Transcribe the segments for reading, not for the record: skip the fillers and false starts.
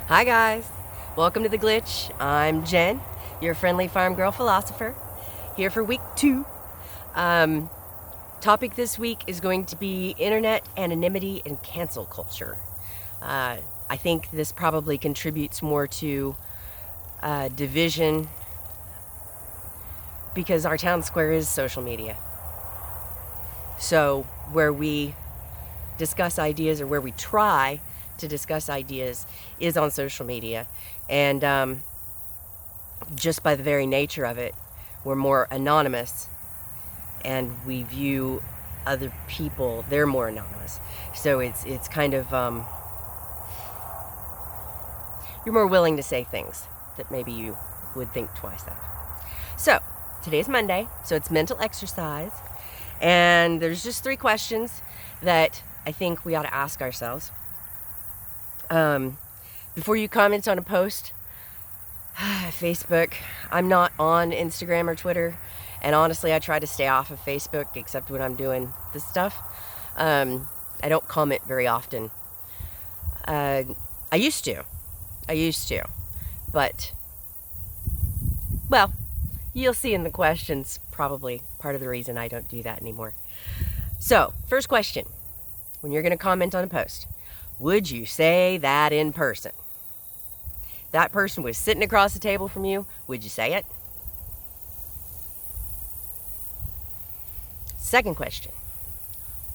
Hi guys, welcome to The Glitch. I'm Jen, your friendly farm girl philosopher, here for week 2. Topic this week is going to be internet anonymity and cancel culture. I think this probably contributes more to division because our town square is social media. So where we discuss ideas, or where we try to discuss ideas, is on social media. And just by the very nature of it, we're more anonymous, and we view other people, they're more anonymous. So it's kind of, you're more willing to say things that maybe you would think twice of. So today's Monday, so it's mental exercise, and there's just 3 questions that I think we ought to ask ourselves. Before you comment on a post, Facebook, I'm not on Instagram or Twitter, and honestly I try to stay off of Facebook except when I'm doing this stuff. I don't comment very often. I used to, but, well, you'll see in the questions probably part of the reason I don't do that anymore. So, first question, when you're going to comment on a post, would you say that in person? That person was sitting across the table from you, would you say it? Second question,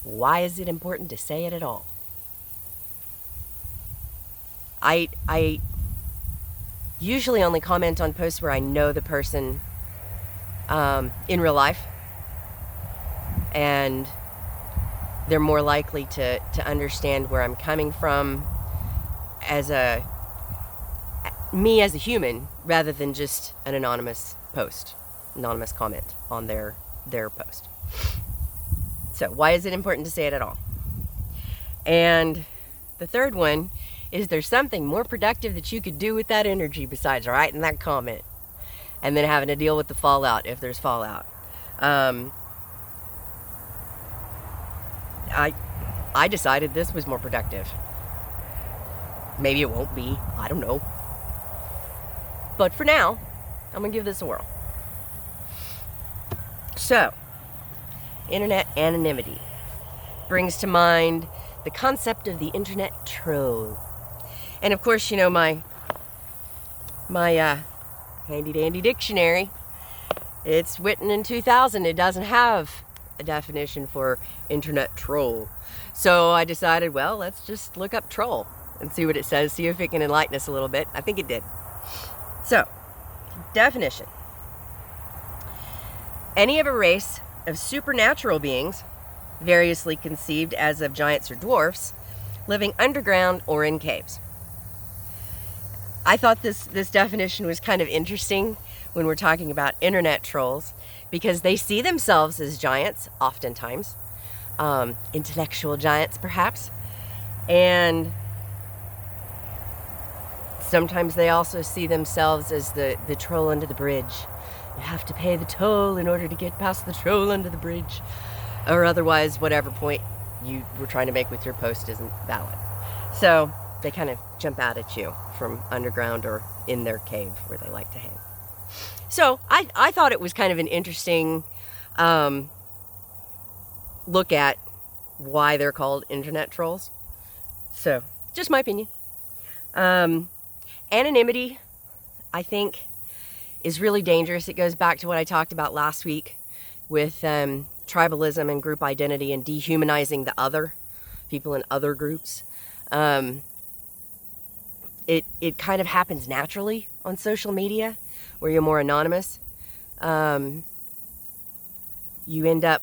why is it important to say it at all? I usually only comment on posts where I know the person in real life, and they're more likely to understand where I'm coming from as me as a human, rather than just an anonymous comment on their post. So why is it important to say it at all? And the third one is, there something more productive that you could do with that energy besides writing that comment and then having to deal with the fallout, if there's fallout? I decided this was more productive. Maybe it won't be, I don't know. But for now, I'm gonna give this a whirl. So, internet anonymity brings to mind the concept of the internet troll. And of course, you know, my handy dandy dictionary, it's written in 2000. It doesn't have a definition for internet troll. So I decided, well, let's just look up troll and see what it says, see if it can enlighten us a little bit. I think it did. So, definition: any of a race of supernatural beings, variously conceived as of giants or dwarfs, living underground or in caves. I thought this definition was kind of interesting when we're talking about internet trolls, because they see themselves as giants, oftentimes, intellectual giants perhaps, and sometimes they also see themselves as the troll under the bridge. You have to pay the toll in order to get past the troll under the bridge, or otherwise whatever point you were trying to make with your post isn't valid. So they kind of jump out at you from underground or in their cave where they like to hang. So I thought it was kind of an interesting look at why they're called internet trolls. So, just my opinion. Anonymity, I think, is really dangerous. It goes back to what I talked about last week with tribalism and group identity and dehumanizing the other, people in other groups. It kind of happens naturally on social media, where you're more anonymous. You end up,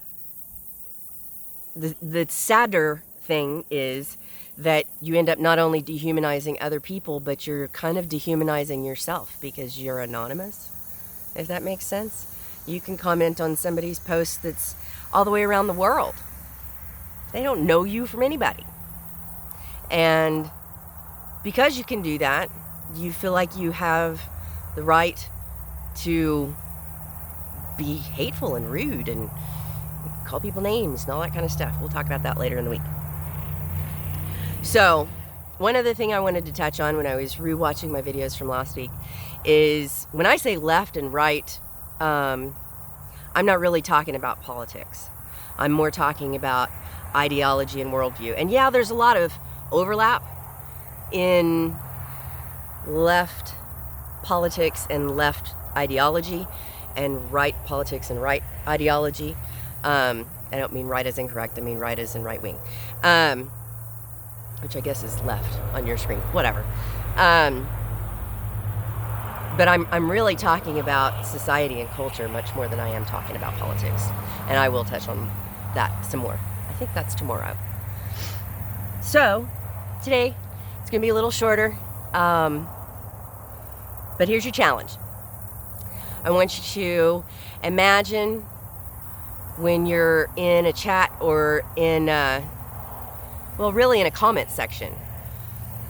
the sadder thing is that you end up not only dehumanizing other people, but you're kind of dehumanizing yourself because you're anonymous, if that makes sense. You can comment on somebody's post that's all the way around the world. They don't know you from anybody. And because you can do that, you feel like you have the right to be hateful and rude and call people names and all that kind of stuff. We'll talk about that later in the week. So one other thing I wanted to touch on when I was rewatching my videos from last week is when I say left and right, I'm not really talking about politics. I'm more talking about ideology and worldview. And yeah, there's a lot of overlap in left politics and left ideology and right politics and right ideology. I don't mean right as incorrect, I mean right as in right wing. Which I guess is left on your screen, whatever. But I'm really talking about society and culture much more than I am talking about politics. And I will touch on that some more. I think that's tomorrow. So, today, it's going to be a little shorter. But here's your challenge. I want you to imagine when you're in a chat or in, really in a comment section.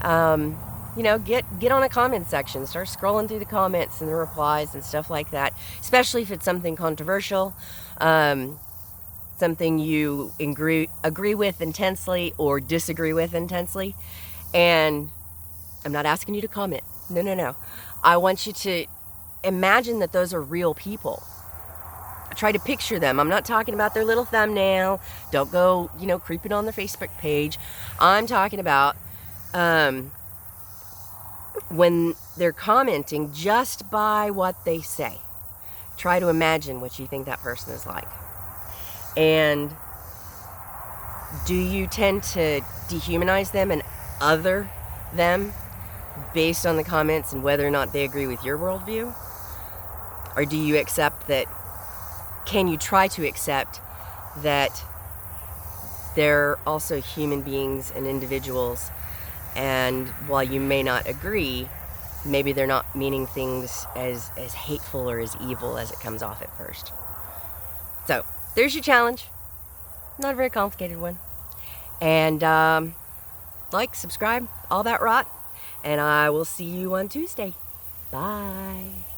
Get on a comment section. Start scrolling through the comments and the replies and stuff like that. Especially if it's something controversial, something you agree with intensely or disagree with intensely. And I'm not asking you to comment. No. I want you to imagine that those are real people. Try to picture them. I'm not talking about their little thumbnail. Don't go, creeping on their Facebook page. I'm talking about when they're commenting just by what they say. Try to imagine what you think that person is like. And do you tend to dehumanize them and other them based on the comments and whether or not they agree with your worldview? Or do you accept that? Can you try to accept that they're also human beings and individuals, and while you may not agree, maybe they're not meaning things as hateful or as evil as it comes off at first. So, there's your challenge. Not a very complicated one. And subscribe, all that rot. And I will see you on Tuesday. Bye.